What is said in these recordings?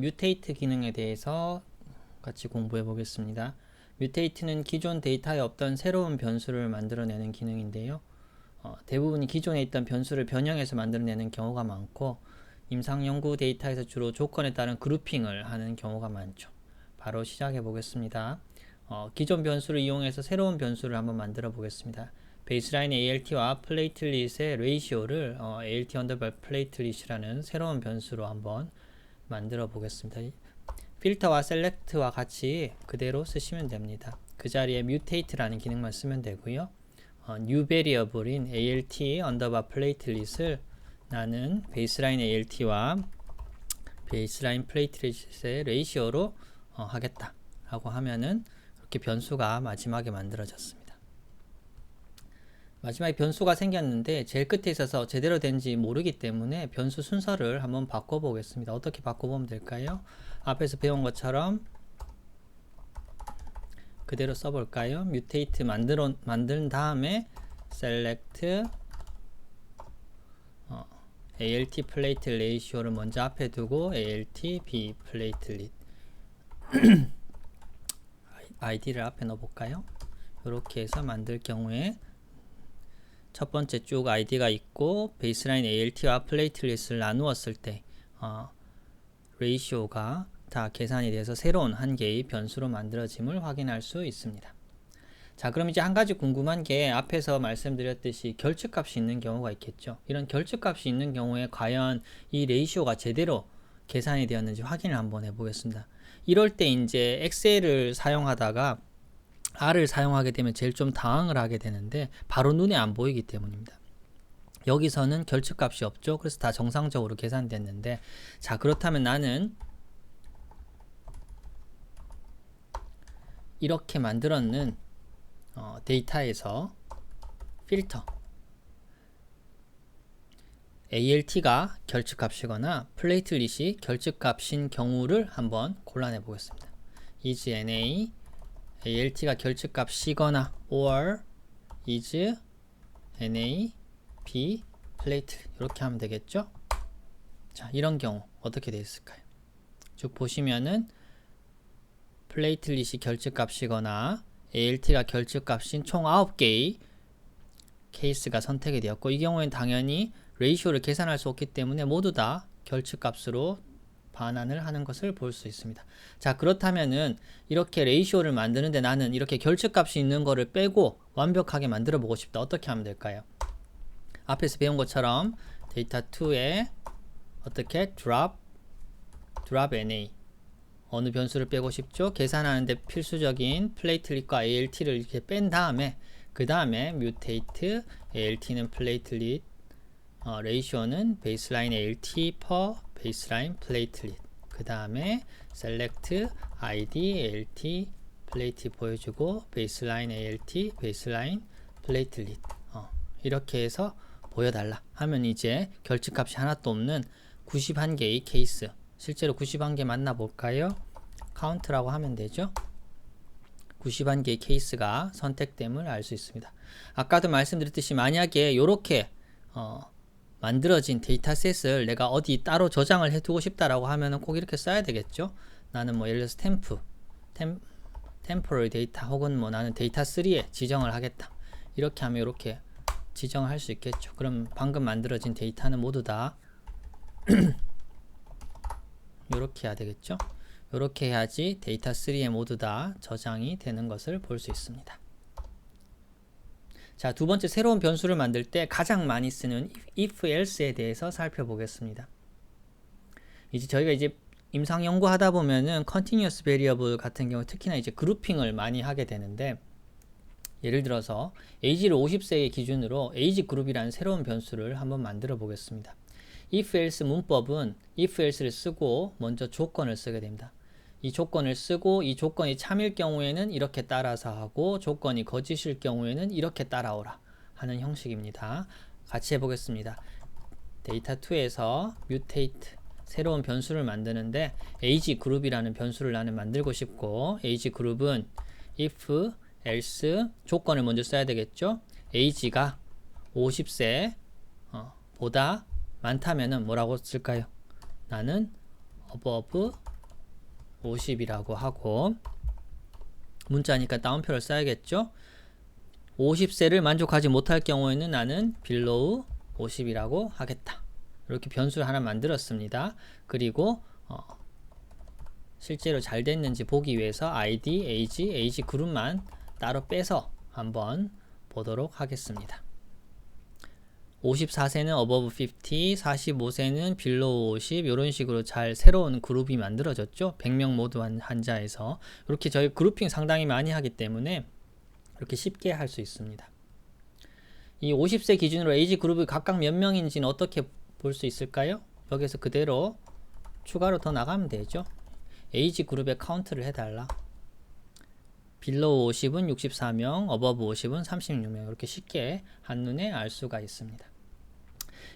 뮤테이트 기능에 대해서 같이 공부해 보겠습니다. 뮤테이트는 기존 데이터에 없던 새로운 변수를 만들어내는 기능인데요. 대부분이 기존에 있던 변수를 변형해서 만들어내는 경우가 많고, 임상 연구 데이터에서 주로 조건에 따른 그룹핑을 하는 경우가 많죠. 바로 시작해 보겠습니다. 기존 변수를 이용해서 새로운 변수를 한번 만들어 보겠습니다. 베이스라인 ALT와 플레이틀릿의 레이시오를 ALT 언더바 플레이틀릿이라는 새로운 변수로 한번 만들어 보겠습니다. 필터와 셀렉트와 같이 그대로 쓰시면 됩니다. 그 자리에 mutate라는 기능만 쓰면 되고요. new variable인 ALT 언더바 플레이틀릿을 나는 베이스라인 ALT와 베이스라인 플레이틀릿의 레이시오로 하겠다 라고 하면은 이렇게 변수가 마지막에 만들어졌습니다. 마지막에 변수가 생겼는데 제일 끝에 있어서 제대로 된지 모르기 때문에 변수 순서를 한번 바꿔보겠습니다. 어떻게 바꿔보면 될까요? 앞에서 배운 것처럼 그대로 써볼까요? mutate 만든 다음에 select ALT plate ratio를 먼저 앞에 두고 ALT B platelet id를 앞에 넣어볼까요? 이렇게 해서 만들 경우에 첫 번째 쭉 id가 있고 베이스라인 ALT와 플레이틀릿을 나누었을 때 레이시오가 다 계산이 돼서 새로운 한 개의 변수로 만들어짐을 확인할 수 있습니다. 자, 그럼 이제 한 가지 궁금한 게 앞에서 말씀드렸듯이 결측값이 있는 경우가 있겠죠. 이런 결측값이 있는 경우에 과연 이 레이시오가 제대로 계산이 되었는지 확인을 한번 해보겠습니다. 이럴 때 이제 엑셀을 사용하다가 R을 사용하게 되면 제일 좀 당황을 하게 되는데 바로 눈에 안 보이기 때문입니다. 여기서는 결측값이 없죠. 그래서 다 정상적으로 계산됐는데, 자, 그렇다면 나는 이렇게 만들었는 데이터에서 필터 ALT가 결측값이거나 플레이틀릿이 결측값인 경우를 한번 골라내 보겠습니다. is NA ALT가 결측값이거나 or is NA B 플레이트 이렇게 하면 되겠죠. 자, 이런 경우 어떻게 되어 있을까요? 쭉 보시면은 플레이틀릿이 결측값이거나 ALT가 결측값인 총 9개의 케이스가 선택이 되었고, 이 경우에는 당연히 레이시오를 계산할 수 없기 때문에 모두 다 결측값으로 반환을 하는 것을 볼 수 있습니다. 자, 그렇다면은 이렇게 레이시오를 만드는데 나는 이렇게 결측값이 있는 거를 빼고 완벽하게 만들어 보고 싶다. 어떻게 하면 될까요? 앞에서 배운 것처럼 데이터 2에 어떻게 drop NA 어느 변수를 빼고 싶죠? 계산하는데 필수적인 플레이틀릿과 ALT를 이렇게 뺀 다음에 그 다음에 mutate ALT는 플레이틀릿 레이시오는 베이스라인 ALT per 베이스라인 플레이틀릿 그 다음에 select ID ALT 플레이트 보여주고 베이스라인 ALT 베이스라인 플레이틀릿 이렇게 해서 보여달라 하면 이제 결측값이 하나도 없는 91개의 케이스, 실제로 91개 맞나 볼까요? 카운트라고 하면 되죠. 91개의 케이스가 선택됨을 알 수 있습니다. 아까도 말씀드렸듯이 만약에 이렇게 만들어진 데이터셋을 내가 어디 따로 저장을 해두고 싶다라고 하면은 꼭 이렇게 써야 되겠죠. 나는 뭐 예를 들어서 temporary 데이터 혹은 뭐 나는 데이터 3에 지정을 하겠다. 이렇게 하면 이렇게 지정을 할 수 있겠죠. 그럼 방금 만들어진 데이터는 모두 다 이렇게 해야 되겠죠. 이렇게 해야지 데이터 3에 모두 다 저장이 되는 것을 볼 수 있습니다. 자, 두 번째 새로운 변수를 만들 때 가장 많이 쓰는 if else에 대해서 살펴보겠습니다. 이제 저희가 이제 임상 연구하다 보면은 continuous variable 같은 경우 특히나 이제 그룹핑을 많이 하게 되는데, 예를 들어서 age를 50세의 기준으로 age 그룹이라는 새로운 변수를 한번 만들어 보겠습니다. if else 문법은 if else를 쓰고 먼저 조건을 쓰게 됩니다. 이 조건을 쓰고 이 조건이 참일 경우에는 이렇게 따라서 하고 조건이 거짓일 경우에는 이렇게 따라오라 하는 형식입니다. 같이 해보겠습니다. 데이터 2에서 mutate 새로운 변수를 만드는데 age 그룹이라는 변수를 나는 만들고 싶고, age 그룹은 if else 조건을 먼저 써야 되겠죠. age가 50세 보다 많다면은 뭐라고 쓸까요? 나는 above 50이라고 하고 문자니까 따옴표를 써야겠죠. 50세를 만족하지 못할 경우에는 나는 below 50이라고 하겠다. 이렇게 변수를 하나 만들었습니다. 그리고 실제로 잘 됐는지 보기 위해서 ID, age 그룹만 따로 빼서 한번 보도록 하겠습니다. 54세는 above 50, 45세는 below 50 이런 식으로 잘 새로운 그룹이 만들어졌죠. 100명 모두 환자에서 이렇게 저희 그룹핑 상당히 많이 하기 때문에 이렇게 쉽게 할 수 있습니다. 이 50세 기준으로 에이지 그룹이 각각 몇 명인지는 어떻게 볼 수 있을까요? 여기서 그대로 추가로 더 나가면 되죠. 에이지 그룹의 카운트를 해달라. below 50은 64명, above 50은 36명 이렇게 쉽게 한눈에 알 수가 있습니다.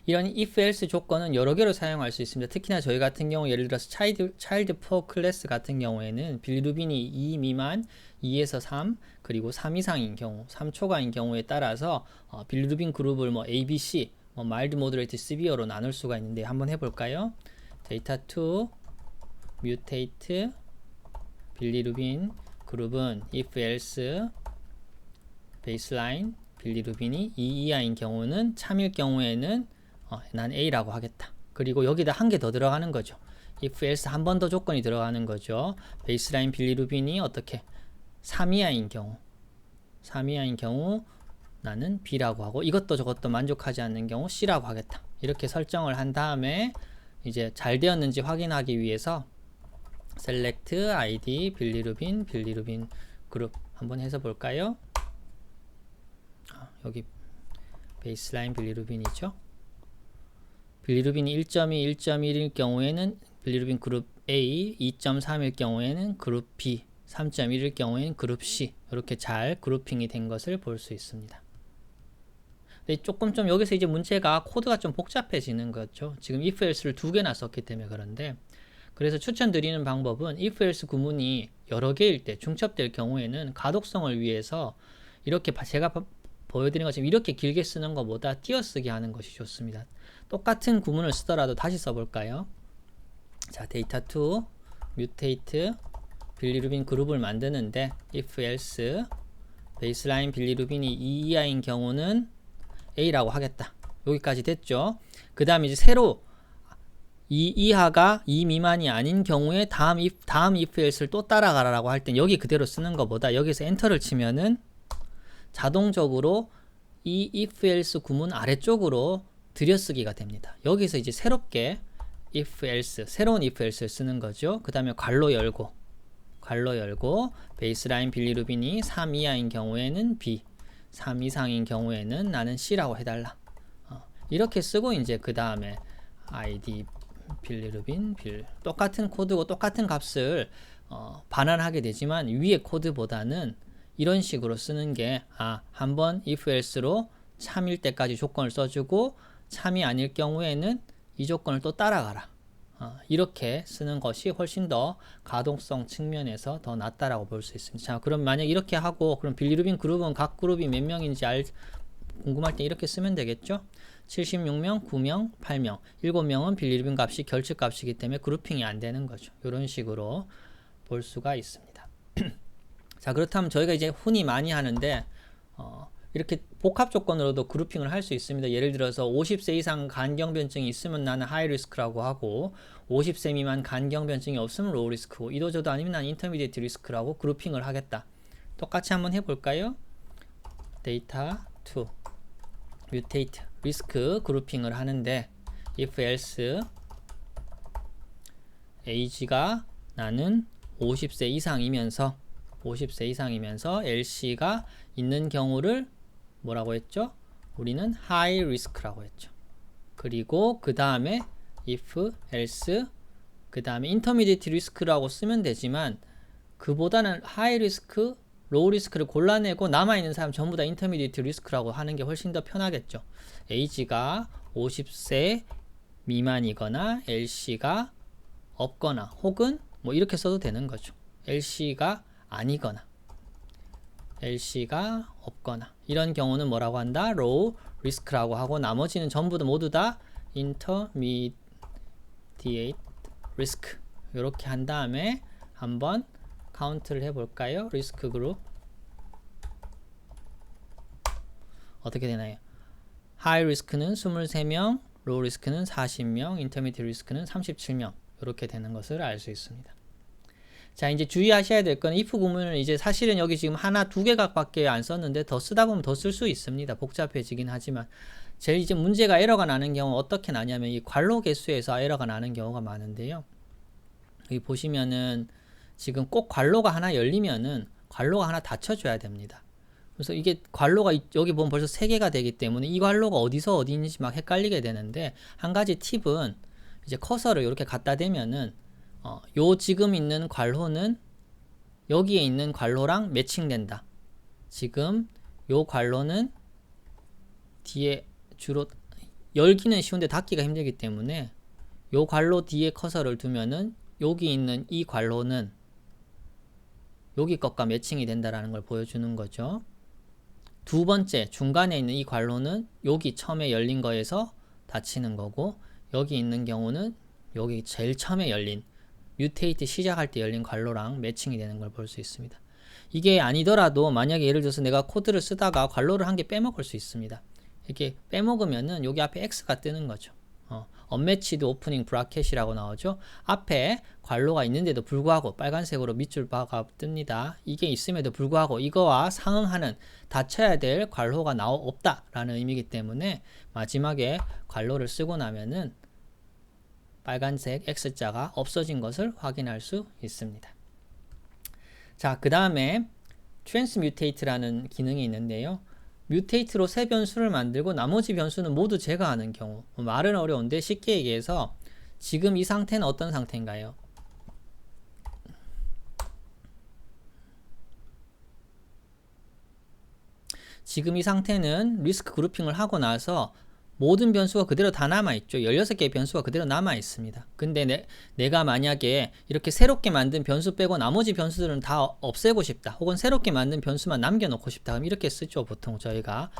이런 if else 조건은 여러 개로 사용할 수 있습니다. 특히나 저희 같은 경우 예를 들어서 child poor class 같은 경우에는 빌리루빈이 2 미만, 2에서 3, 그리고 3 이상인 경우, 3초가인 경우에 따라서 빌리루빈 그룹을 뭐 A, B, C, mild, moderate, severe로 나눌 수가 있는데 한번 해볼까요? data 2, mutate, 빌리루빈 그룹은 if else, baseline, 빌리루빈이 2 이하인 경우는 참일 경우에는 난 A라고 하겠다. 그리고 여기다 한 개 더 들어가는 거죠. if else 한 번 더 조건이 들어가는 거죠. 베이스라인 빌리루빈이 어떻게 3 이하인 경우 나는 B라고 하고 이것도 저것도 만족하지 않는 경우 C라고 하겠다. 이렇게 설정을 한 다음에 이제 잘 되었는지 확인하기 위해서 select id 빌리루빈 그룹 한번 해서 볼까요? 여기 베이스라인 빌리루빈이죠. 빌리루빈이 1.2, 1.1일 경우에는 빌리루빈 그룹 A, 2.3일 경우에는 그룹 B, 3.1일 경우에는 그룹 C 이렇게 잘 그룹핑이 된 것을 볼 수 있습니다. 근데 조금 좀 여기서 이제 문제가 코드가 좀 복잡해지는 거죠. 지금 if else를 두 개나 썼기 때문에 그런데 그래서 추천드리는 방법은 if else 구문이 여러 개일 때 중첩될 경우에는 가독성을 위해서 이렇게 제가 보여드린 것처럼 이렇게 길게 쓰는 것보다 띄어쓰기 하는 것이 좋습니다. 똑같은 구문을 쓰더라도 다시 써볼까요? 자, data 2, mutate, 빌리루빈 그룹을 만드는데 if else, 베이스라인 빌리루빈이 2 이하인 경우는 A라고 하겠다. 여기까지 됐죠? 그 다음에 이제 새로 2 이하가 2 미만이 아닌 경우에 다음 if else를 또 따라가라고 할 땐 여기 그대로 쓰는 것보다 여기서 엔터를 치면은 자동적으로 이 if else 구문 아래쪽으로 들여쓰기가 됩니다. 여기서 이제 새롭게 if else, 새로운 if else를 쓰는 거죠. 그 다음에 괄로 열고 베이스라인 빌리루빈이 3 이하인 경우에는 B, 3 이상인 경우에는 나는 C라고 해달라. 이렇게 쓰고 이제 그 다음에 id 빌리루빈 똑같은 코드고 똑같은 값을 반환하게 되지만 위에 코드보다는 이런 식으로 쓰는 게 한번 if else로 참일 때까지 조건을 써주고 참이 아닐 경우에는 이 조건을 또 따라가라. 이렇게 쓰는 것이 훨씬 더 가동성 측면에서 더 낫다라고 볼 수 있습니다. 자, 그럼 만약 이렇게 하고 그럼 빌리루빈 그룹은 각 그룹이 몇 명인지 궁금할 때 이렇게 쓰면 되겠죠? 76명, 9명, 8명, 7명은 빌리루빈 값이 결측 값이기 때문에 그룹핑이 안 되는 거죠. 이런 식으로 볼 수가 있습니다. 자, 그렇다면 저희가 이제 흔히 많이 하는데 이렇게 복합 조건으로도 그룹핑을 할 수 있습니다. 예를 들어서 50세 이상 간경변증이 있으면 나는 하이 리스크라고 하고 50세 미만 간경변증이 없으면 로우 리스크고 이도저도 아니면 나는 인터미디에이트 리스크라고 그룹핑을 하겠다. 똑같이 한번 해볼까요? 데이터 2 mutate 리스크 그룹핑을 하는데 if else age가 나는 50세 이상이면서 LC가 있는 경우를 뭐라고 했죠? 우리는 high risk라고 했죠. 그리고 그 다음에 if else 그 다음에 intermediate risk라고 쓰면 되지만 그보다는 high risk, low risk를 골라내고 남아있는 사람 전부 다 intermediate risk라고 하는 게 훨씬 더 편하겠죠. age가 50세 미만이거나 LC가 없거나 혹은 뭐 이렇게 써도 되는 거죠. LC가 아니거나 LC가 없거나 이런 경우는 뭐라고 한다? low risk라고 하고 나머지는 전부 모두 다 intermediate risk 이렇게 한 다음에 한번 카운트를 해볼까요? 리스크 그룹 어떻게 되나요? 하이 리스크는 23명, 로우 리스크는 40명, 인터미디어 리스크는 37명 이렇게 되는 것을 알 수 있습니다. 자, 이제 주의하셔야 될 건 if 구문을 이제 사실은 여기 지금 하나, 두 개밖에 안 썼는데 더 쓰다 보면 더 쓸 수 있습니다. 복잡해지긴 하지만 제일 이제 문제가 에러가 나는 경우 어떻게 나냐면 이 괄호 개수에서 에러가 나는 경우가 많은데요. 여기 보시면은 지금 꼭 괄호가 하나 열리면은 괄호가 하나 닫혀줘야 됩니다. 그래서 이게 괄호가 여기 보면 벌써 3개가 되기 때문에 이 괄호가 어디서 어디인지 막 헷갈리게 되는데 한 가지 팁은 이제 커서를 이렇게 갖다 대면은 요 지금 있는 괄호는 여기에 있는 괄호랑 매칭된다. 지금 요 괄호는 뒤에 주로 열기는 쉬운데 닫기가 힘들기 때문에 요 괄호 뒤에 커서를 두면은 여기 있는 이 괄호는 여기 것과 매칭이 된다라는 걸 보여주는 거죠. 두 번째 중간에 있는 이 괄호는 여기 처음에 열린 거에서 닫히는 거고 여기 있는 경우는 여기 제일 처음에 열린 뮤테이트 시작할 때 열린 괄호랑 매칭이 되는 걸 볼 수 있습니다. 이게 아니더라도 만약에 예를 들어서 내가 코드를 쓰다가 괄호를 한 개 빼먹을 수 있습니다. 이렇게 빼먹으면은 여기 앞에 X가 뜨는 거죠. 언매치드 오프닝 브라켓이라고 나오죠. 앞에 괄호가 있는데도 불구하고 빨간색으로 밑줄 바가 뜹니다. 이게 있음에도 불구하고 이거와 상응하는 닫혀야 될 괄호가 없다라는 의미이기 때문에 마지막에 괄호를 쓰고 나면은 빨간색 X자가 없어진 것을 확인할 수 있습니다. 자, 그 다음에 트랜스뮤테이트라는 기능이 있는데요. 뮤테이트로 새 변수를 만들고 나머지 변수는 모두 제거하는 경우. 말은 어려운데 쉽게 얘기해서 지금 이 상태는 어떤 상태인가요? 지금 이 상태는 리스크 그룹핑을 하고 나서 모든 변수가 그대로 다 남아있죠. 16개의 변수가 그대로 남아있습니다. 근데 내가 만약에 이렇게 새롭게 만든 변수 빼고 나머지 변수들은 다 없애고 싶다. 혹은 새롭게 만든 변수만 남겨놓고 싶다. 그럼 이렇게 쓰죠. 보통 저희가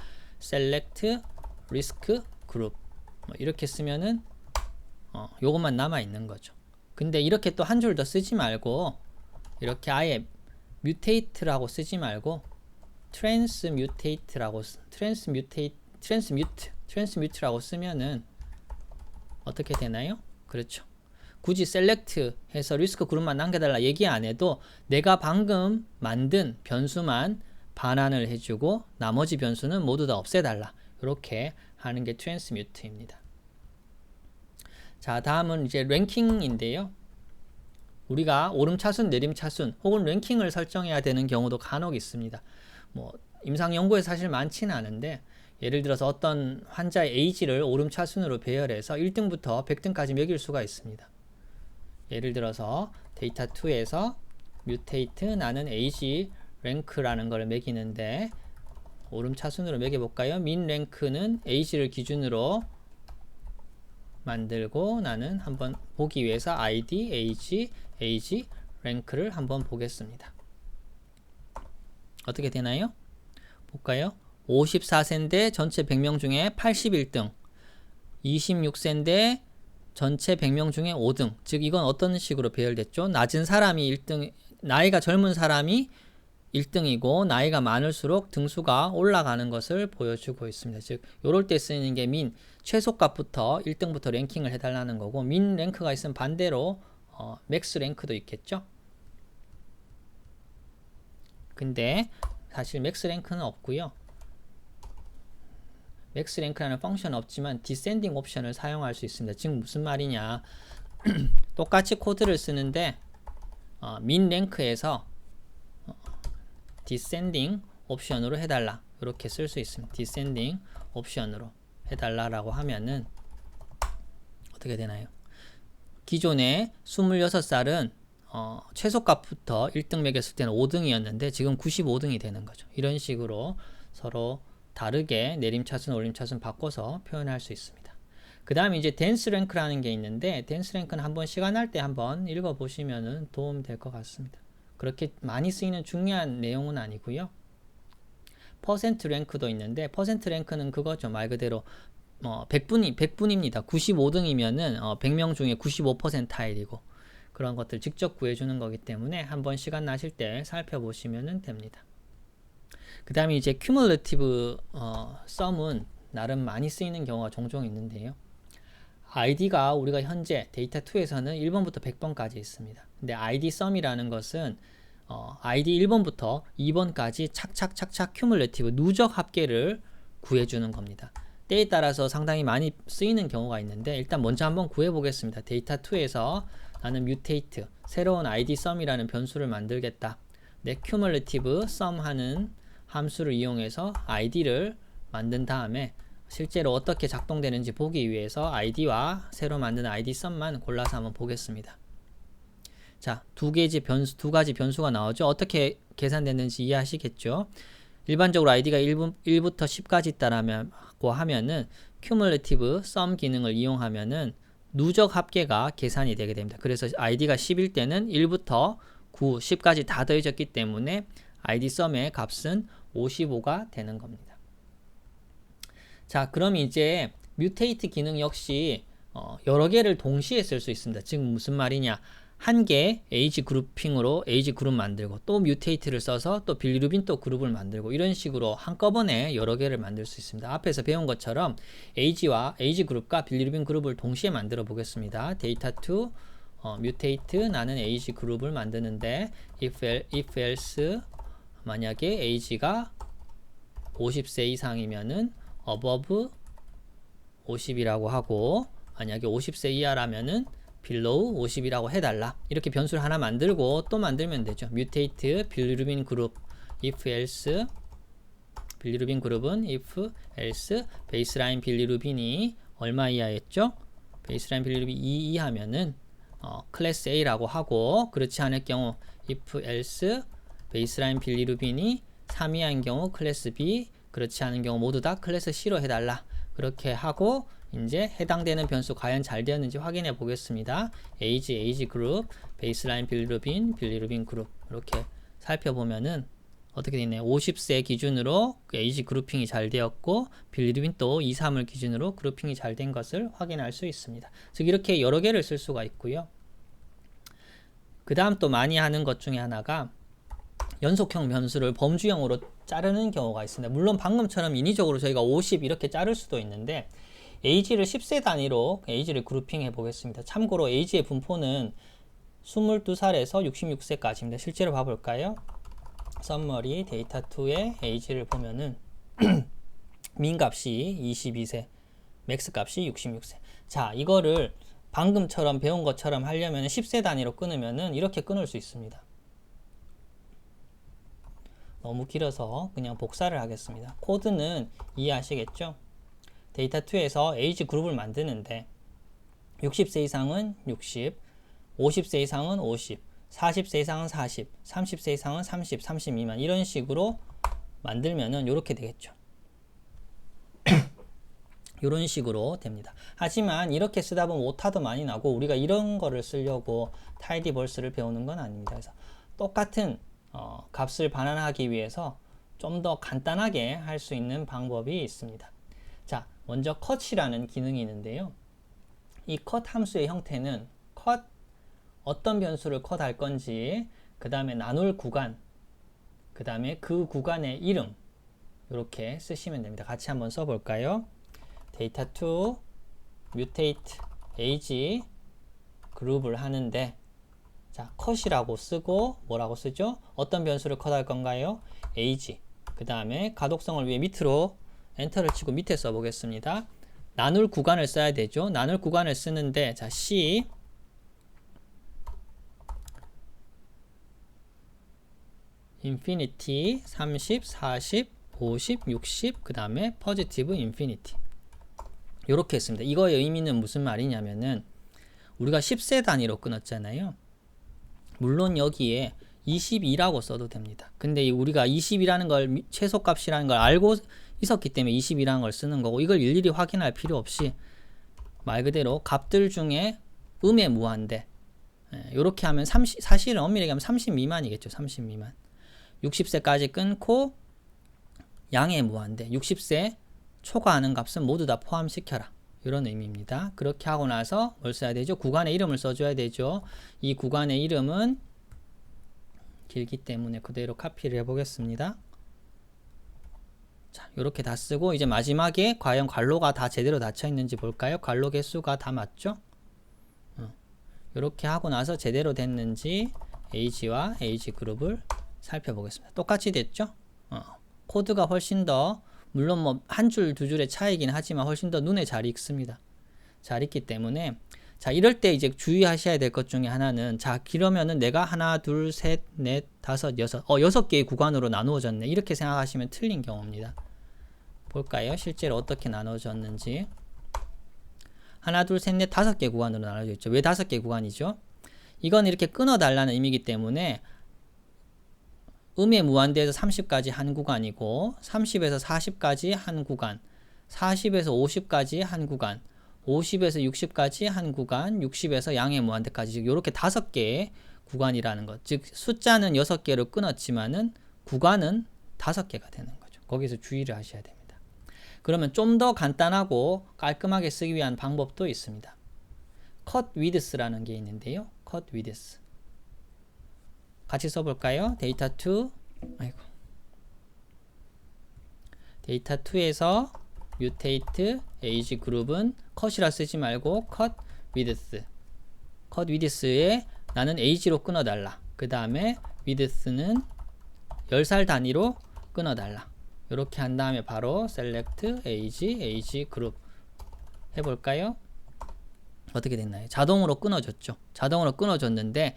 select risk group 이렇게 쓰면은 요것만 남아있는 거죠. 근데 이렇게 또 한 줄 더 쓰지 말고 이렇게 아예 mutate라고 쓰지 말고 transmutate라고 transmute라고 쓰면은 어떻게 되나요? 그렇죠. 굳이 select 해서 리스크 그룹만 남겨달라 얘기 안 해도 내가 방금 만든 변수만 반환을 해주고 나머지 변수는 모두 다 없애달라. 이렇게 하는 게 transmute입니다. 자, 다음은 이제 랭킹인데요. 우리가 오름차순, 내림차순 혹은 랭킹을 설정해야 되는 경우도 간혹 있습니다. 뭐 임상 연구에 사실 많지는 않은데 예를 들어서 어떤 환자의 에이지를 오름차순으로 배열해서 1등부터 100등까지 매길 수가 있습니다. 예를 들어서 데이터 2에서 뮤테이트 나는 에이지 랭크라는 걸 매기는데 오름차순으로 매겨볼까요? 민 랭크는 에이지를 기준으로 만들고 나는 한번 보기 위해서 ID, 에이지 랭크를 한번 보겠습니다. 어떻게 되나요? 볼까요? 54세인데 전체 100명 중에 81등 26세인데 전체 100명 중에 5등 즉 이건 어떤 식으로 배열됐죠? 낮은 사람이 1등 나이가 젊은 사람이 1등이고 나이가 많을수록 등수가 올라가는 것을 보여주고 있습니다. 즉 요럴 때 쓰이는 게 민 최소값부터 1등부터 랭킹을 해달라는 거고 민 랭크가 있으면 반대로 맥스 랭크도 있겠죠? 근데 사실 맥스 랭크는 없고요. 맥스 랭크라는 펑션은 없지만 디센딩 옵션을 사용할 수 있습니다. 지금 무슨 말이냐? 똑같이 코드를 쓰는데 민 랭크에서 디센딩 옵션으로 해달라 이렇게 쓸 수 있습니다. 디센딩 옵션으로 해달라라고 하면은 어떻게 되나요? 기존에 26살은 최소값부터 1등 매겼을 때는 5등이었는데 지금 95등이 되는 거죠. 이런 식으로 서로 다르게 내림차순, 올림차순 바꿔서 표현할 수 있습니다. 그 다음에 이제 댄스 랭크라는 게 있는데 댄스 랭크는 한번 시간 날 때 한번 읽어보시면 도움 될 것 같습니다. 그렇게 많이 쓰이는 중요한 내용은 아니고요. 퍼센트 랭크도 있는데 퍼센트 랭크는 그거죠. 말 그대로 100분입니다. 95등이면은 100명 중에 95%타일이고 그런 것들 직접 구해주는 거기 때문에 한번 시간 나실 때 살펴보시면 됩니다. 그 다음에 이제 cumulative sum은 나름 많이 쓰이는 경우가 종종 있는데요. id가 우리가 현재 데이터 2에서는 1번부터 100번까지 있습니다. 근데 id sum이라는 것은 id 1번부터 2번까지 착착착착 cumulative 누적 합계를 구해주는 겁니다. 때에 따라서 상당히 많이 쓰이는 경우가 있는데 일단 먼저 한번 구해보겠습니다. 데이터 2에서 나는 mutate, 새로운 id sum이라는 변수를 만들겠다. 내 cumulative sum 하는 함수를 이용해서 id를 만든 다음에 실제로 어떻게 작동되는지 보기 위해서 id와 새로 만든 id sum만 골라서 한번 보겠습니다. 자, 두 가지 변수가 나오죠. 어떻게 계산됐는지 이해하시겠죠? 일반적으로 id가 1부터 10까지 있다라고 하면은 cumulative sum 기능을 이용하면은 누적 합계가 계산이 되게 됩니다. 그래서 id가 10일 때는 1부터 9, 10까지 다 더해졌기 때문에 id sum의 값은 55가 되는 겁니다. 자, 그럼 이제 mutate 기능 역시 여러 개를 동시에 쓸 수 있습니다. 지금 무슨 말이냐? 한 개 age 그룹핑으로 age 그룹 만들고 또 mutate를 써서 또 빌리루빈 또 그룹을 만들고 이런 식으로 한꺼번에 여러 개를 만들 수 있습니다. 앞에서 배운 것처럼 age와 age 그룹과 빌리루빈 그룹을 동시에 만들어 보겠습니다. data2 mutate 나는 age 그룹을 만드는데 if else 만약에 age가 50세 이상이면은 above 50이라고 하고 만약에 50세 이하라면은 below 50이라고 해달라. 이렇게 변수를 하나 만들고 또 만들면 되죠. mutate 빌리루빈 그룹 if else 빌리루빈 그룹은 if else 베이스라인 빌리루빈이 얼마 이하였죠? 베이스라인 빌리루빈 2 이하면은 클래스 A라고 하고 그렇지 않을 경우 if else 베이스라인 빌리루빈이 3 이하인 경우 클래스 B 그렇지 않은 경우 모두 다 클래스 C로 해달라. 그렇게 하고 이제 해당되는 변수 과연 잘 되었는지 확인해 보겠습니다. age 그룹, 베이스라인 빌리루빈 그룹 이렇게 살펴보면은 어떻게 되나요? 50세 기준으로 age 그룹핑이 잘 되었고 빌리루빈 또 2, 3을 기준으로 그룹핑이 잘 된 것을 확인할 수 있습니다. 즉 이렇게 여러 개를 쓸 수가 있고요. 그 다음 또 많이 하는 것 중에 하나가 연속형 변수를 범주형으로 자르는 경우가 있습니다. 물론 방금처럼 인위적으로 저희가 50 이렇게 자를 수도 있는데 age를 10세 단위로 age를 그룹핑 해 보겠습니다. 참고로 age의 분포는 22살에서 66세까지입니다. 실제로 봐볼까요? summary data2의 age를 보면은 min 값이 22세, max 값이 66세. 자, 이거를 방금처럼 배운 것처럼 하려면 10세 단위로 끊으면은 이렇게 끊을 수 있습니다. 너무 길어서 그냥 복사를 하겠습니다. 코드는 이해하시겠죠? 데이터 2에서 age 그룹을 만드는데 60세 이상은 60, 50세 이상은 50, 40세 이상은 40, 30세 이상은 30, 30 미만 이런 식으로 만들면은 이렇게 되겠죠. 이런 식으로 됩니다. 하지만 이렇게 쓰다 보면 오타도 많이 나고 우리가 이런 거를 쓰려고 타이디버스를 배우는 건 아닙니다. 그래서 똑같은 값을 반환하기 위해서 좀 더 간단하게 할 수 있는 방법이 있습니다. 자, 먼저 cut이라는 기능이 있는데요. 이 cut 함수의 형태는 cut 어떤 변수를 cut 할 건지 그 다음에 나눌 구간 그 다음에 그 구간의 이름 이렇게 쓰시면 됩니다. 같이 한번 써볼까요? data2 mutate age 그룹을 하는데 자, cut이라고 쓰고 뭐라고 쓰죠? 어떤 변수를 cut 할 건가요? age 그 다음에 가독성을 위해 밑으로 엔터를 치고 밑에 써보겠습니다. 나눌 구간을 써야 되죠. 나눌 구간을 쓰는데 자, C 인피니티 30, 40, 50, 60 그 다음에 포지티브 인피니티 이렇게 했습니다. 이거의 의미는 무슨 말이냐면은 우리가 10세 단위로 끊었잖아요. 물론 여기에 22라고 써도 됩니다. 근데 우리가 20이라는 걸 최소값이라는 걸 알고 있었기 때문에 20이라는 걸 쓰는 거고 이걸 일일이 확인할 필요 없이 말 그대로 값들 중에 음의 무한대 이렇게 하면 사실은 엄밀히 얘기하면 30 미만이겠죠. 30 미만 60세까지 끊고 양의 무한대 60세 초과하는 값은 모두 다 포함시켜라 이런 의미입니다. 그렇게 하고 나서 뭘 써야 되죠? 구간의 이름을 써줘야 되죠. 이 구간의 이름은 길기 때문에 그대로 카피를 해보겠습니다. 자, 이렇게 다 쓰고 이제 마지막에 과연 괄호가 다 제대로 닫혀 있는지 볼까요? 괄호 개수가 다 맞죠? 이렇게 하고 나서 제대로 됐는지 AG와 AG 그룹을 살펴보겠습니다. 똑같이 됐죠? 코드가 훨씬 더 물론 뭐 한 줄 두 줄의 차이긴 하지만 훨씬 더 눈에 잘 익습니다. 잘 익기 때문에 자, 이럴 때 이제 주의하셔야 될 것 중에 하나는 자, 그러면은 내가 하나, 둘, 셋, 넷, 다섯, 여섯 6개의 구간으로 나누어졌네. 이렇게 생각하시면 틀린 경우입니다. 볼까요? 실제로 어떻게 나눠졌는지. 하나, 둘, 셋, 넷, 5개 구간으로 나눠져 있죠. 왜 5개 구간이죠? 이건 이렇게 끊어달라는 의미이기 때문에 음의 무한대에서 30까지 한 구간이고 30에서 40까지 한 구간, 40에서 50까지 한 구간, 50에서 60까지 한 구간, 60에서 양의 무한대까지 이렇게 5개의 구간이라는 것. 즉 숫자는 6개로 끊었지만은 구간은 5개가 되는 거죠. 거기서 주의를 하셔야 됩니다. 그러면 좀 더 간단하고 깔끔하게 쓰기 위한 방법도 있습니다. cut width라는 게 있는데요. cut width. 같이 써볼까요? 데이터 2. 아이고. 데이터 2에서 mutate age 그룹은 cut이라 쓰지 말고 cut width. cut width에 나는 age로 끊어달라. 그 다음에 width는 10살 단위로 끊어달라. 이렇게 한 다음에 바로 select age 그룹 해볼까요? 어떻게 됐나요? 자동으로 끊어졌죠. 자동으로 끊어졌는데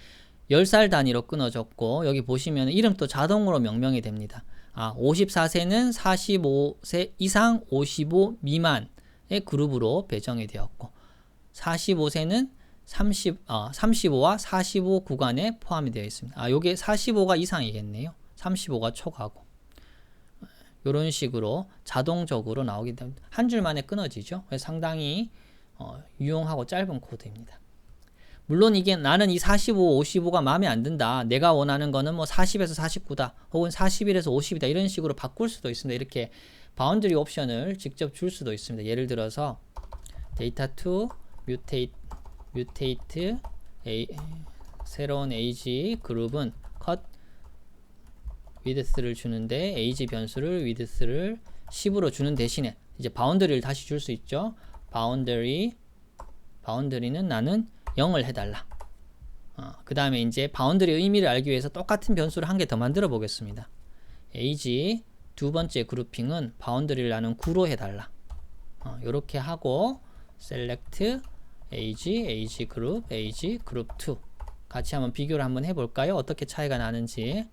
10살 단위로 끊어졌고 여기 보시면 이름도 자동으로 명명이 됩니다. 54세는 45세 이상 55 미만의 그룹으로 배정이 되었고 45세는 35와 45 구간에 포함이 되어 있습니다. 요게 45가 이상이겠네요. 35가 초과고 이런 식으로 자동적으로 나오기 때문에 한 줄 만에 끊어지죠. 그래서 상당히 유용하고 짧은 코드입니다. 물론 이게 나는 이 45, 55가 마음에 안 든다. 내가 원하는 거는 뭐 40에서 49다. 혹은 41에서 50이다. 이런 식으로 바꿀 수도 있습니다. 이렇게 바운더리 옵션을 직접 줄 수도 있습니다. 예를 들어서 데이터 2 mutate 새로운 age 그룹은 cut width를 주는데 age 변수를 width를 10으로 주는 대신에 이제 바운더리를 다시 줄 수 있죠. 바운더리는 나는 0을 해달라. 그 다음에 이제 바운더리 의미를 알기 위해서 똑같은 변수를 한 개 더 만들어 보겠습니다. age 두 번째 그룹핑은 바운더리를 나는 9로 해달라. 이렇게 하고 select age 그룹 2 같이 한번 비교를 한번 해볼까요? 어떻게 차이가 나는지.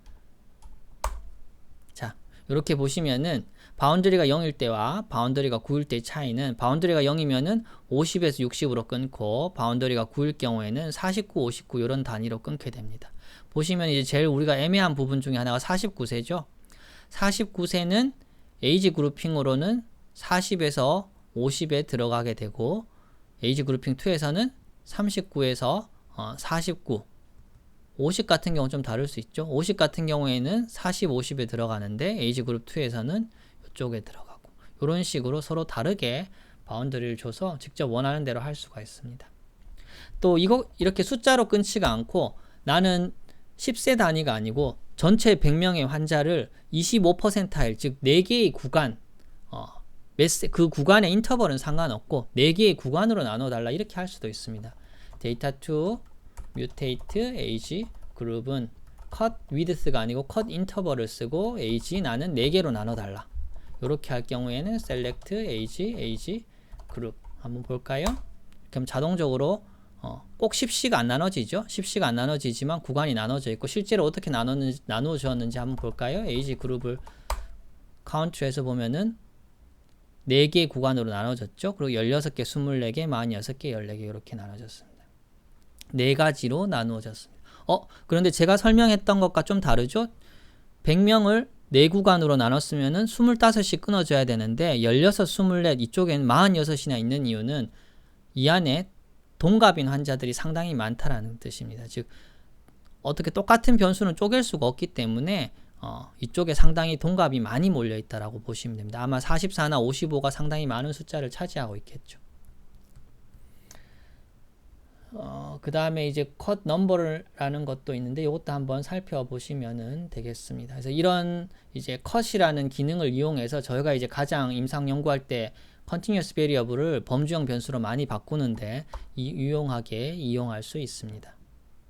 자, 이렇게 보시면은 바운더리가 0일 때와 바운더리가 9일 때의 차이는 바운더리가 0이면은 50에서 60으로 끊고 바운더리가 9일 경우에는 49, 59 이런 단위로 끊게 됩니다. 보시면 이제 제일 우리가 애매한 부분 중에 하나가 49세죠. 49세는 에이지 그룹핑으로는 40에서 50에 들어가게 되고 에이지 그룹핑 2에서는 39에서 49 50 같은 경우 좀 다를 수 있죠. 50 같은 경우에는 40, 50에 들어가는데 에이지 그룹 2에서는 이쪽에 들어가고 이런 식으로 서로 다르게 바운더리를 줘서 직접 원하는 대로 할 수가 있습니다. 또 이거 이렇게 숫자로 끊지가 않고 나는 10세 단위가 아니고 전체 100명의 환자를 25%일 즉 4개의 구간 그 구간의 인터벌은 상관없고 4개의 구간으로 나눠 달라 이렇게 할 수도 있습니다. 데이터 2 mutate age 그룹은 cut width가 아니고 cut interval을 쓰고 age 나는 4개로 나눠 달라. 이렇게 할 경우에는 select age 그룹 한번 볼까요? 그럼 자동적으로 꼭 10시가 안 나눠지죠. 10시가 안 나눠지지만 구간이 나눠져 있고 실제로 어떻게 나누어졌는지 한번 볼까요? age 그룹을 카운트해서 보면은 4개의 구간으로 나눠졌죠. 그리고 16개, 24개, 46개, 14개 이렇게 나눠졌습니다. 4가지로 나누어졌습니다. 그런데 제가 설명했던 것과 좀 다르죠? 100명을 4구간으로 나눴으면 25씩 끊어져야 되는데 16, 24 이쪽에는 46이나 있는 이유는 이 안에 동갑인 환자들이 상당히 많다라는 뜻입니다. 즉 어떻게 똑같은 변수는 쪼갤 수가 없기 때문에 이쪽에 상당히 동갑이 많이 몰려 있다라고 보시면 됩니다. 아마 44나 55가 상당히 많은 숫자를 차지하고 있겠죠. 그 다음에 이제 컷 넘버라는 것도 있는데 이것도 한번 살펴보시면 되겠습니다. 그래서 이런 이제 컷이라는 기능을 이용해서 저희가 이제 가장 임상 연구할 때 continuous variable을 범주형 변수로 많이 바꾸는데 유용하게 이용할 수 있습니다.